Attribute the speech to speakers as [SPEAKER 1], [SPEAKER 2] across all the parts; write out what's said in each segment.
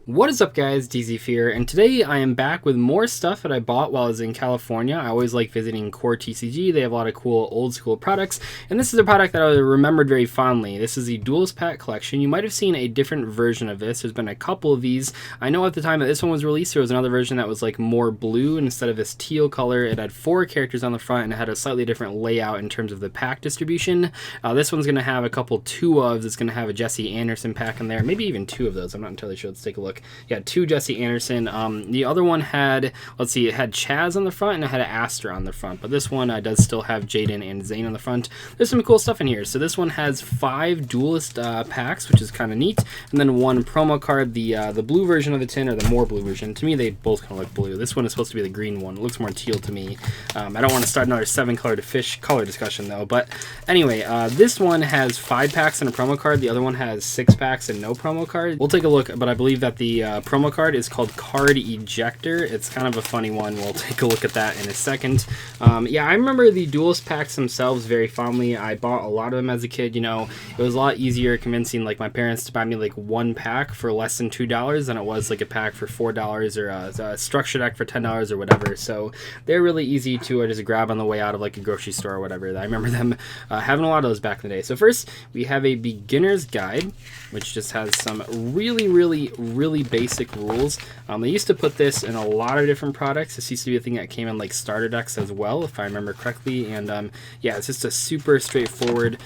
[SPEAKER 1] What is up, guys? Dzeeff here, and today I am back with more stuff that I bought while I was in California. I always like visiting Core TCG. They have a lot of cool old school products, and this is a product that I remembered very fondly. This is the Duelist pack collection. You might have seen a different version of this. There's been a couple of these. I know at the time that this one was released, there was another version that was like more blue, and instead of this teal color, it had 4 characters on the front, and it had a slightly different layout in terms of the pack distribution. This one's going to have a couple 2-ofs. It's going to have a Jesse Anderson pack in there, maybe even 2 of those. I'm not entirely sure. Let's take a look. Yeah, 2 Jesse Anderson. The other one had, let's see, it had Chaz on the front and it had an Astra on the front, but this one does still have Jaden and Zane on the front. There's some cool stuff in here. So this one has 5 Duelist packs, which is kind of neat, and then 1 promo card, the blue version of the tin, or the more blue version. To me, they both kind of look blue. This one is supposed to be the green one. It looks more teal to me. I don't want to start another 7-color to fish color discussion though, but anyway, this one has 5 packs and a promo card. The other one has 6 packs and no promo card. We'll take a look, but I believe that the promo card is called Card Ejector. It's kind of a funny one. We'll take a look at that in a second. Yeah, I remember the Duelist packs themselves very fondly. I bought a lot of them as a kid. You know, it was a lot easier convincing like my parents to buy me like 1 pack for less than $2 than it was like a pack for $4 or a structure deck for $10 or whatever. So they're really easy to just grab on the way out of like a grocery store or whatever. I remember them having a lot of those back in the day. So first, we have a beginner's guide, which just has some really basic rules. They used to put this in a lot of different products. This used to be a thing that came in like starter decks as well, if I remember correctly. And yeah, it's just a super straightforward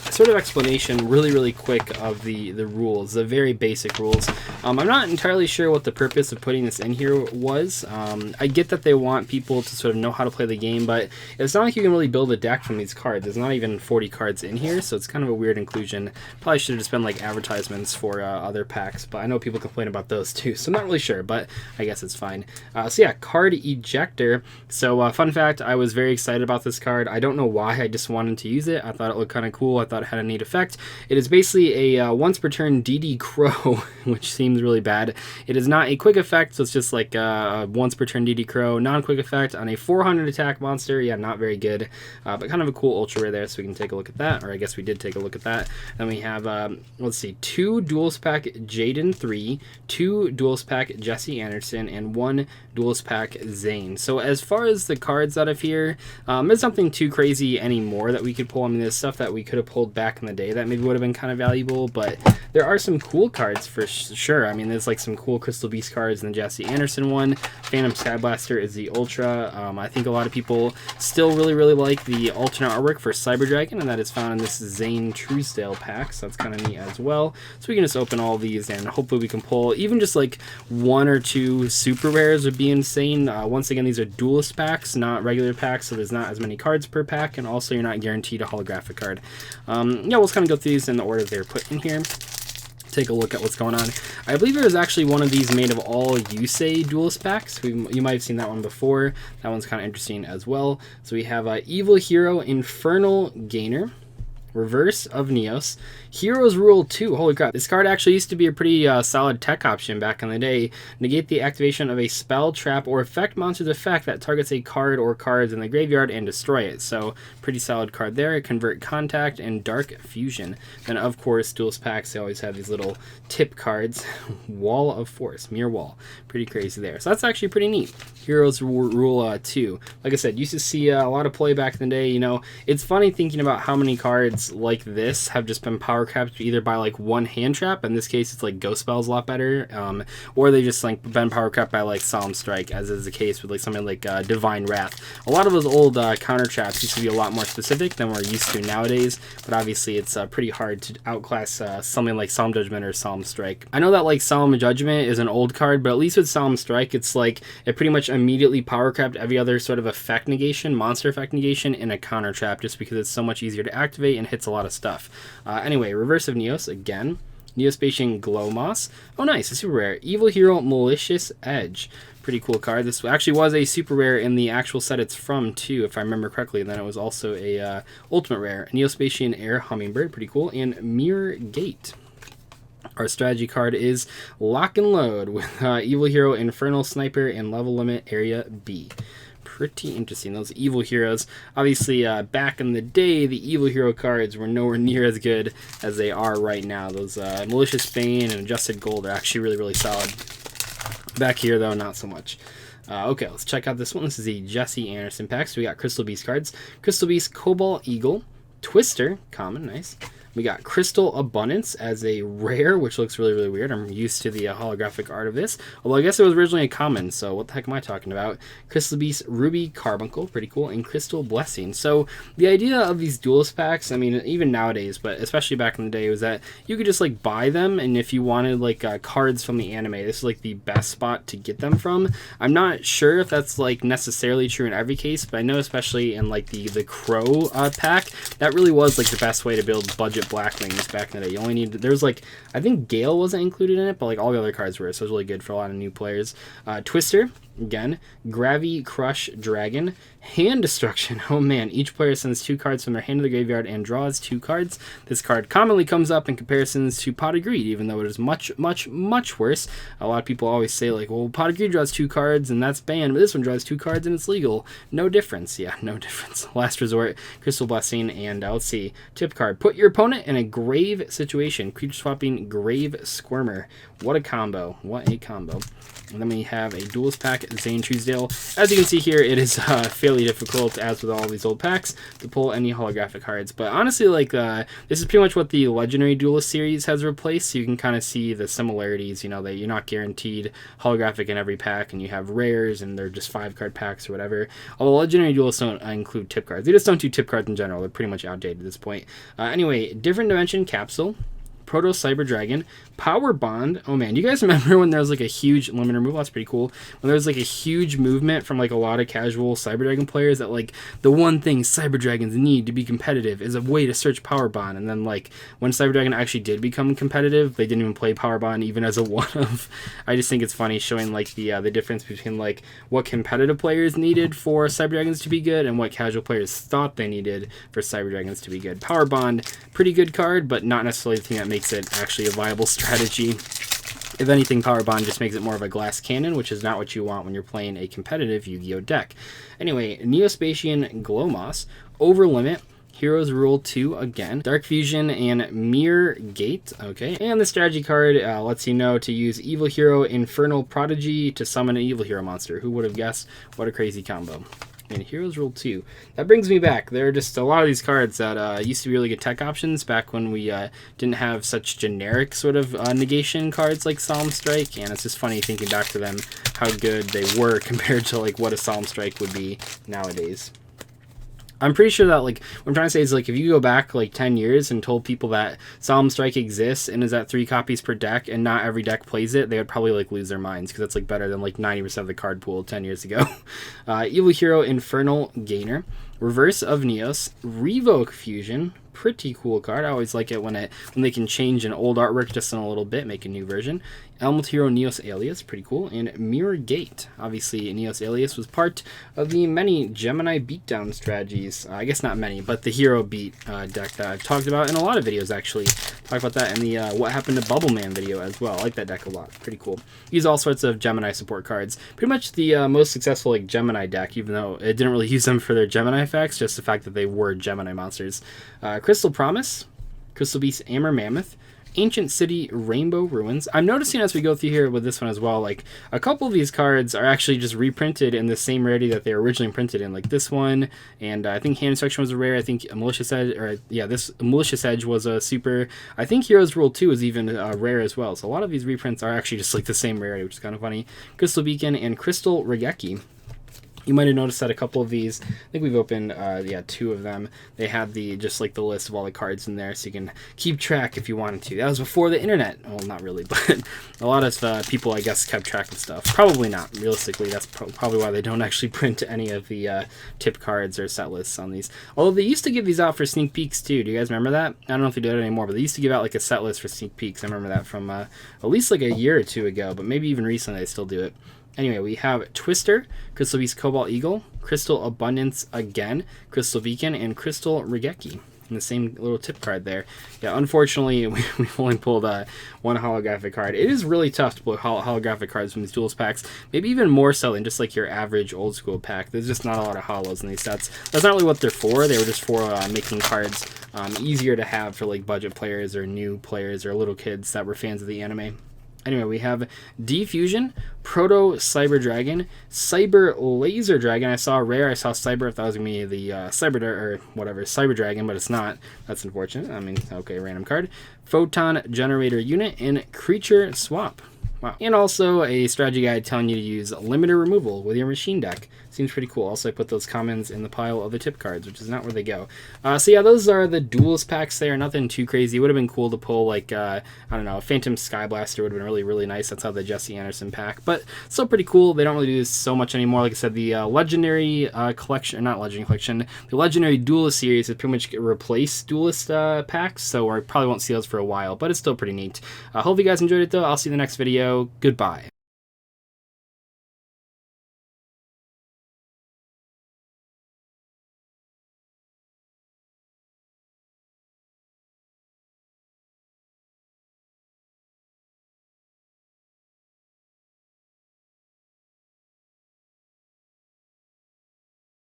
[SPEAKER 1] sort of explanation, really quick of the rules, the very basic rules. I'm not entirely sure what the purpose of putting this in here was. I get that they want people to sort of know how to play the game, but it's not like you can really build a deck from these cards. There's not even 40 cards in here, so it's kind of a weird inclusion. Probably should have just been like advertisements for other packs, but I know people complain about those too, so I'm not really sure, but I guess it's fine. So yeah, Card Ejector. So fun fact, I was very excited about this card. I don't know why, I just wanted to use it. I thought it looked kind of cool. I thought it had a neat effect. It is basically a once per turn DD Crow, which seems really bad. It is not a quick effect, so it's just like a once per turn DD Crow, non-quick effect on a 400 attack monster. Yeah, not very good, but kind of a cool ultra rare there, so we can take a look at that, or I guess we did take a look at that. Then we have, let's see, 2 Duelist pack Jaden 3, 2 Duelist pack Jesse Anderson, and 1 Duelist pack Zane. So as far as the cards out of here, there's nothing too crazy anymore that we could pull. I mean, there's stuff that we could have pulled back in the day that maybe would have been kind of valuable, but there are some cool cards for sure. I mean, there's like some cool Crystal Beast cards in the Jesse Anderson one. Phantom Skyblaster is the Ultra. I think a lot of people still really like the alternate artwork for Cyber Dragon, and that is found in this Zane Truesdale pack, so that's kind of neat as well. So we can just open all these, and hopefully we can pull even just like 1 or 2 super rares would be insane. Once again, these are Duelist packs, not regular packs, so there's not as many cards per pack, and also you're not guaranteed a holographic card. Yeah, we'll just kind of go through these in the order they're put in here. Take a look at what's going on. I believe there was actually one of these made of all Yusei Duelist packs. You might have seen that one before. That one's kind of interesting as well. So we have Evil Hero Infernal Gainer, Reverse of Neos, Heroes Rule 2. Holy crap, this card actually used to be a pretty solid tech option back in the day. Negate the activation of a spell, trap, or effect monster's effect that targets a card or cards in the graveyard and destroy it. So pretty solid card there. Convert Contact and Dark Fusion. Then of course, Duelist packs, they always have these little tip cards. Wall of Force, Mirror Wall. Pretty crazy there. So that's actually pretty neat. Heroes Rule 2. Like I said, used to see a lot of play back in the day. You know, it's funny thinking about how many cards like this have just been power capped either by like 1 hand trap. In this case, it's like Ghost Spell's a lot better, or they just like been power capped by like Solemn Strike, as is the case with like something like Divine Wrath. A lot of those old counter traps used to be a lot more specific than we're used to nowadays, but obviously it's pretty hard to outclass something like Solemn Judgment or Solemn Strike. I know that like Solemn Judgment is an old card, but at least with Solemn Strike, it's like it pretty much immediately power capped every other sort of effect negation, monster effect negation in a counter trap, just because it's so much easier to activate and hits a lot of stuff. Anyway, Reverse of Neos again. Neospatian Glowmoss. Oh nice, a super rare. Evil Hero Malicious Edge. Pretty cool card. This actually was a super rare in the actual set it's from too, if I remember correctly. And then it was also a ultimate rare. Neospatian Air Hummingbird, pretty cool. And Mirror Gate. Our strategy card is Lock and Load with Evil Hero Infernal Sniper and Level Limit Area B. pretty interesting. Those evil heroes, obviously back in the day, the evil hero cards were nowhere near as good as they are right now. Those Malicious Bane and Adjusted Gold are actually really, really solid. Back here, though, not so much. Okay, let's check out this one. This is the Jesse Anderson pack. So we got Crystal Beast cards. Crystal Beast Cobalt Eagle. Twister, common, nice. We got Crystal Abundance as a rare, which looks really, really weird. I'm used to the holographic art of this. Although I guess it was originally a common, so what the heck am I talking about? Crystal Beast Ruby Carbuncle, pretty cool, and Crystal Blessing. So the idea of these Duelist packs, I mean, even nowadays, but especially back in the day, was that you could just like buy them, and if you wanted like cards from the anime, this is like the best spot to get them from. I'm not sure if that's like necessarily true in every case, but I know especially in like the Crow pack, that really was like the best way to build budget Blackwings back in the day. You only need, there's like, I think Gale wasn't included in it, but like all the other cards were, so it was really good for a lot of new players. Twister, again, Gravy Crush Dragon, Hand Destruction. Oh man, each player sends 2 cards from their hand to the graveyard and draws 2 cards. This card commonly comes up in comparisons to Pot of Greed, even though it is much, much, much worse. A lot of people always say like, well, Pot of Greed draws 2 cards and that's banned, but this one draws 2 cards and it's legal. No difference. Yeah, no difference. Last Resort, Crystal Blessing, and let's see, tip card. Put your opponent in a grave situation. Creature swapping Grave Squirmer. What a combo. What a combo. And then we have a Duelist pack, Zane Truesdale. As you can see here, it is fairly difficult, as with all these old packs, to pull any holographic cards. But honestly, like this is pretty much what the Legendary Duelist series has replaced. So you can kind of see the similarities, you know, that you're not guaranteed holographic in every pack, and you have rares, and they're just 5-card packs or whatever. Although Legendary Duelists don't include tip cards. They just don't do tip cards in general. They're pretty much outdated at this point. Anyway, Different Dimension Capsule. Proto Cyber Dragon, Power Bond. Oh man, you guys remember when there was like a huge limit removal? That's pretty cool. When there was like a huge movement from like a lot of casual Cyber Dragon players that like the one thing Cyber Dragons need to be competitive is a way to search Power Bond. And then like when Cyber Dragon actually did become competitive, they didn't even play Power Bond even as a one of. I just think it's funny showing like the difference between like what competitive players needed for Cyber Dragons to be good and what casual players thought they needed for Cyber Dragons to be good. Power Bond, pretty good card, but not necessarily the thing that makes it actually a viable strategy. If anything, Power Bond just makes it more of a glass cannon, which is not what you want when you're playing a competitive Yu-Gi-Oh deck. Anyway, Neospatian Glowmoss, Overlimit, Heroes Rule 2 again, Dark Fusion, and Mirror Gate. Okay, and the strategy card lets you know to use Evil Hero Infernal Prodigy to summon an Evil Hero monster. Who would have guessed? What a crazy combo. And Heroes Rule 2. That brings me back. There are just a lot of these cards that used to be really good tech options back when we didn't have such generic sort of negation cards like Solemn Strike, and it's just funny thinking back to them, how good they were compared to like what a Solemn Strike would be nowadays. I'm pretty sure that, like, what I'm trying to say is, like, if you go back, like, 10 years and told people that Solemn Strike exists and is at 3 copies per deck and not every deck plays it, they would probably, like, lose their minds, because that's, like, better than, like, 90% of the card pool 10 years ago. Evil Hero Infernal Gainer, Reverse of Neos, Revoke Fusion, pretty cool card. I always like it when they can change an old artwork just in a little bit, make a new version. Element Hero Neos Alias, pretty cool. And Mirror Gate. Obviously, Neos Alias was part of the many Gemini beatdown strategies. I guess not many, but the Hero Beat deck that I've talked about in a lot of videos, actually. Talk about that in the What Happened to Bubbleman video as well. I like that deck a lot. Pretty cool. Use all sorts of Gemini support cards. Pretty much the most successful like Gemini deck, even though it didn't really use them for their Gemini effects, just the fact that they were Gemini monsters. Crystal Promise, Crystal Beast Amber Mammoth, Ancient City Rainbow Ruins. I'm noticing as we go through here with this one as well, like a couple of these cards are actually just reprinted in the same rarity that they were originally printed in, like this one, and I think Hand Instruction was a rare. I think Malicious Edge, or yeah, this Malicious Edge was a super. I think Heroes Rule 2 is even rare as well. So a lot of these reprints are actually just like the same rarity, which is kind of funny. Crystal Beacon and Crystal Regeki. You might have noticed that a couple of these, I think we've opened, 2 of them. They had just like the list of all the cards in there, so you can keep track if you wanted to. That was before the internet. Well, not really, but a lot of people, I guess, kept track of stuff. Probably not. Realistically, that's probably why they don't actually print any of the tip cards or set lists on these. Although they used to give these out for sneak peeks too. Do you guys remember that? I don't know if they do it anymore, but they used to give out like a set list for sneak peeks. I remember that from at least like a year or 2 ago, but maybe even recently they still do it. Anyway, we have Twister, Crystal Beast Cobalt Eagle, Crystal Abundance again, Crystal Beacon, and Crystal Regeki. And the same little tip card there. Yeah, unfortunately, we've only pulled one holographic card. It is really tough to pull holographic cards from these Duelist packs. Maybe even more so than just like your average old school pack. There's just not a lot of holos in these sets. That's not really what they're for. They were just for making cards easier to have for like budget players or new players or little kids that were fans of the anime. Anyway, we have D-Fusion, Proto Cyber Dragon, Cyber Laser Dragon. I saw rare. I saw Cyber. I thought it was going to be the Cyber Dragon, but it's not. That's unfortunate. I mean, okay, random card. Photon Generator Unit and Creature Swap. Wow. And also a strategy guide telling you to use limiter removal with your machine deck. Seems pretty cool. Also, I put those commons in the pile of the tip cards, which is not where they go. So yeah, those are the Duelist packs there. Nothing too crazy. It would have been cool to pull like, I don't know, a Phantom Sky Blaster would have been really, really nice. That's how the Jesse Anderson pack. But still pretty cool. They don't really do this so much anymore. Like I said, the Legendary Collection, not Legendary Collection, the Legendary Duelist series has pretty much replaced Duelist packs. So I probably won't see those for a while, but it's still pretty neat. Hope you guys enjoyed it though. I'll see you in the next video. Goodbye.